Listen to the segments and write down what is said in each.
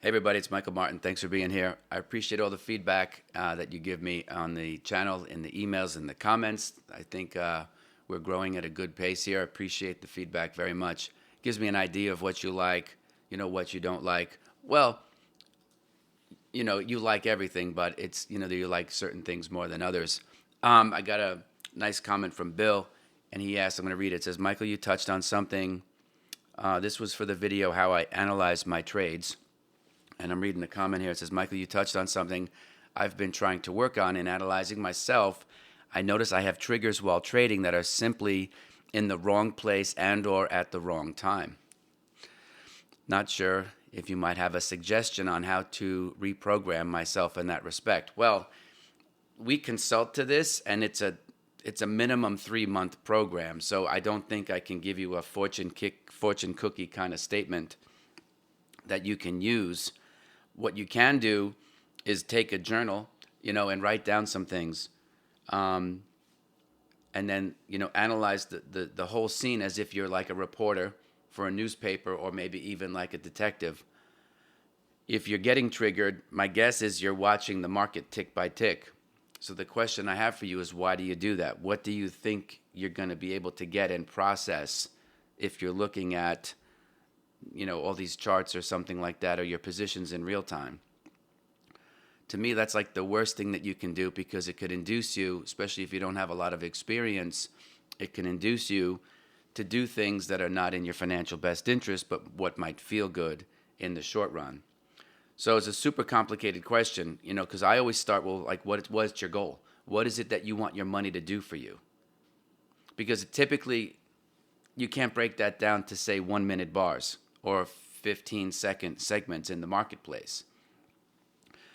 Hey everybody, it's Michael Martin. Thanks for being here. I appreciate all the feedback that you give me on the channel, in the emails, and the comments. I think we're growing at a good pace here. I appreciate the feedback very much. It gives me an idea of what you like, what you don't like. Well, you like everything, but it's, that you like certain things more than others. I got a nice comment from Bill, and he asked, I'm going to read it. It says, Michael, you touched on something. This was for the video, how I analyze my trades. And I'm reading the comment here. It says, Michael, you touched on something I've been trying to work on in analyzing myself. I notice I have triggers while trading that are simply in the wrong place and or at the wrong time. Not sure if you might have a suggestion on how to reprogram myself in that respect. Well, we consult to this, and it's a minimum 3-month program. So I don't think I can give you a fortune cookie kind of statement that you can use. What you can do is take a journal, and write down some things, and then analyze the whole scene as if you're like a reporter for a newspaper, or maybe even like a detective. If you're getting triggered, my guess is you're watching the market tick by tick. So the question I have for you is, why do you do that? What do you think you're going to be able to get and process if you're looking at all these charts or something like that, or your positions in real time? To me, that's like the worst thing that you can do, because it could induce you, especially if you don't have a lot of experience, it can induce you to do things that are not in your financial best interest, but what might feel good in the short run. So it's a super complicated question, because I always start with, like, what's your goal? What is it that you want your money to do for you? Because typically, you can't break that down to, say, 1-minute bars or 15-second segments in the marketplace.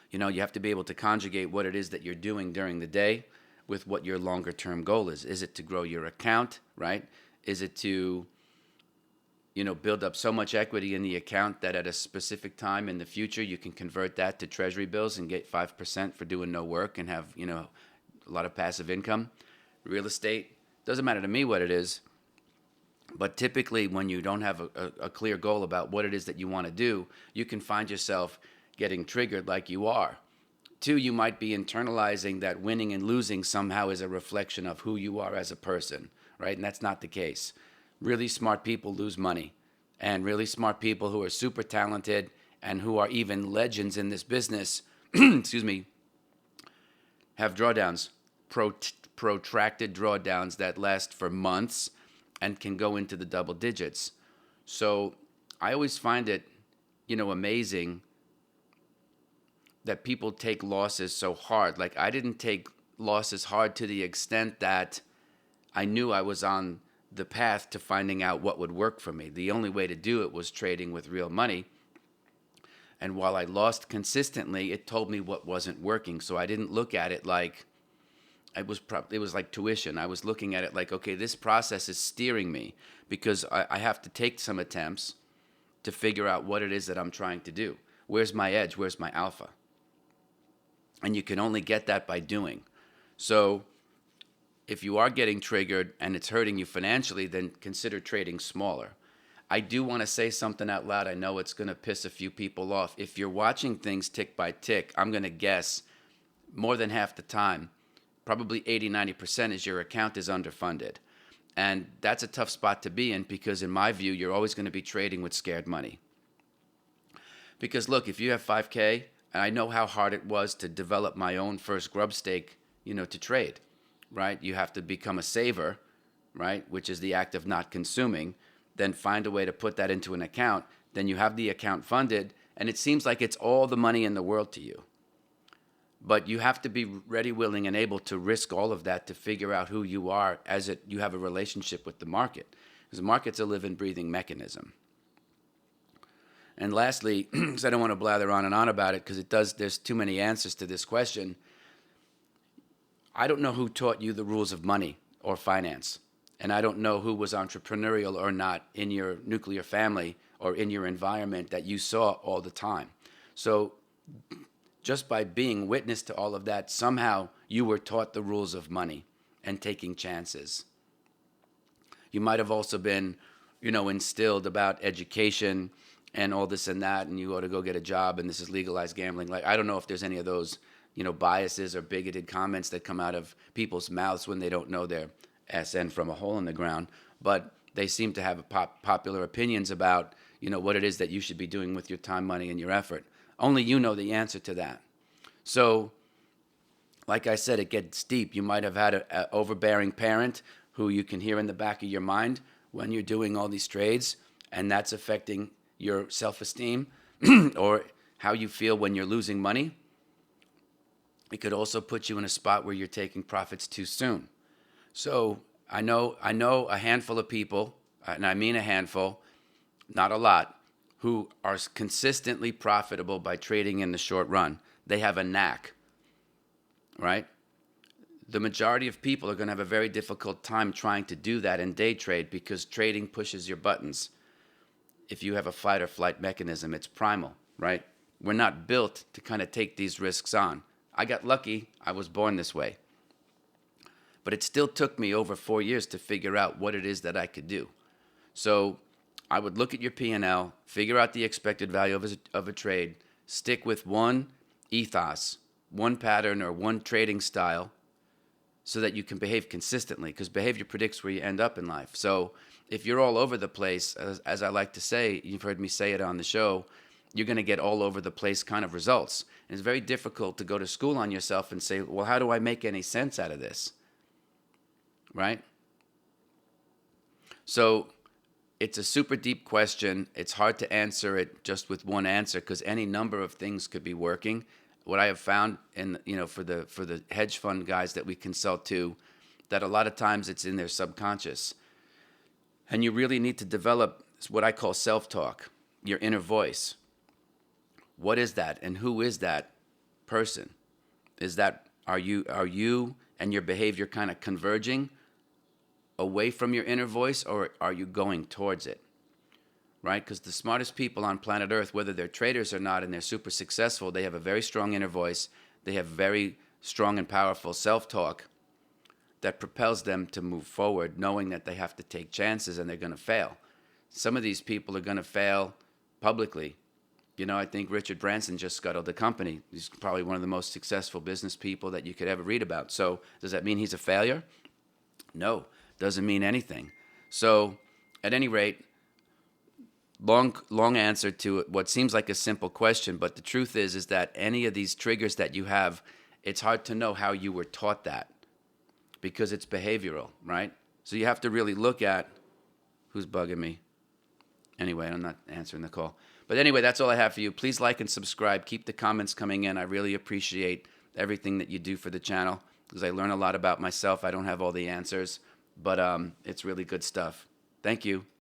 You have to be able to conjugate what it is that you're doing during the day with what your longer term goal is. Is it to grow your account, right? Is it to, build up so much equity in the account that at a specific time in the future you can convert that to treasury bills and get 5% for doing no work and have, a lot of passive income? Real estate, doesn't matter to me what it is. But typically, when you don't have a clear goal about what it is that you want to do, you can find yourself getting triggered like you are. 2, you might be internalizing that winning and losing somehow is a reflection of who you are as a person, right? And that's not the case. Really smart people lose money. And really smart people who are super talented and who are even legends in this business, excuse me, have drawdowns, protracted drawdowns that last for months and can go into the double digits. So I always find it, amazing that people take losses so hard. Like, I didn't take losses hard to the extent that I knew I was on the path to finding out what would work for me. The only way to do it was trading with real money. And while I lost consistently, it told me what wasn't working. So I didn't look at it like it was like tuition. I was looking at it like, okay, this process is steering me, because I have to take some attempts to figure out what it is that I'm trying to do. Where's my edge? Where's my alpha? And you can only get that by doing. So if you are getting triggered and it's hurting you financially, then consider trading smaller. I do want to say something out loud. I know it's going to piss a few people off. If you're watching things tick by tick, I'm going to guess more than half the time, probably 80-90%, is your account is underfunded. And that's a tough spot to be in, because in my view, you're always going to be trading with scared money. Because look, if you have 5K, and I know how hard it was to develop my own first grub stake, to trade, right? You have to become a saver, right? Which is the act of not consuming, then find a way to put that into an account. Then you have the account funded, and it seems like it's all the money in the world to you. But you have to be ready, willing, and able to risk all of that to figure out who you are you have a relationship with the market. Because the market's a living, breathing mechanism. And lastly, because I don't want to blather on and on about it, because there's too many answers to this question. I don't know who taught you the rules of money or finance. And I don't know who was entrepreneurial or not in your nuclear family or in your environment that you saw all the time. So just by being witness to all of that, somehow you were taught the rules of money and taking chances. You might have also been, instilled about education and all this and that, and you ought to go get a job, and this is legalized gambling. Like, I don't know if there's any of those, biases or bigoted comments that come out of people's mouths when they don't know their SN from a hole in the ground, but they seem to have popular opinions about, what it is that you should be doing with your time, money, and your effort. Only you know the answer to that. So, like I said, it gets deep. You might have had an overbearing parent who you can hear in the back of your mind when you're doing all these trades, and that's affecting your self-esteem or how you feel when you're losing money. It could also put you in a spot where you're taking profits too soon. So I know a handful of people, and I mean a handful, not a lot, who are consistently profitable by trading in the short run. They have a knack, right? The majority of people are going to have a very difficult time trying to do that in day trade because trading pushes your buttons. If you have a fight or flight mechanism, it's primal, right? We're not built to kind of take these risks on. I got lucky. I was born this way. But it still took me over 4 years to figure out what it is that I could do. So I would look at your P&L, figure out the expected value of a trade, stick with one ethos, one pattern, or one trading style so that you can behave consistently, because behavior predicts where you end up in life. So if you're all over the place, as I like to say, you've heard me say it on the show, you're going to get all over the place kind of results. And it's very difficult to go to school on yourself and say, well, how do I make any sense out of this? Right? So it's a super deep question. It's hard to answer it just with one answer because any number of things could be working. What I have found for the hedge fund guys that we consult to, that a lot of times it's in their subconscious. And you really need to develop what I call self-talk, your inner voice. What is that, and who is that person? Are you and your behavior kind of converging away from your inner voice, or are you going towards it? Right? Because the smartest people on planet Earth, whether they're traders or not, and they're super successful, they have a very strong inner voice. They have very strong and powerful self-talk that propels them to move forward, knowing that they have to take chances and they're going to fail. Some of these people are going to fail publicly. I think Richard Branson just scuttled the company. He's probably one of the most successful business people that you could ever read about. So does that mean he's a failure? No, doesn't mean anything. So at any rate, long answer to what seems like a simple question, but the truth is that any of these triggers that you have, it's hard to know how you were taught that because it's behavioral, right? So you have to really look at who's bugging me. Anyway, I'm not answering the call. But anyway, that's all I have for you. Please like and subscribe. Keep the comments coming in. I really appreciate everything that you do for the channel because I learn a lot about myself. I don't have all the answers, but it's really good stuff. Thank you.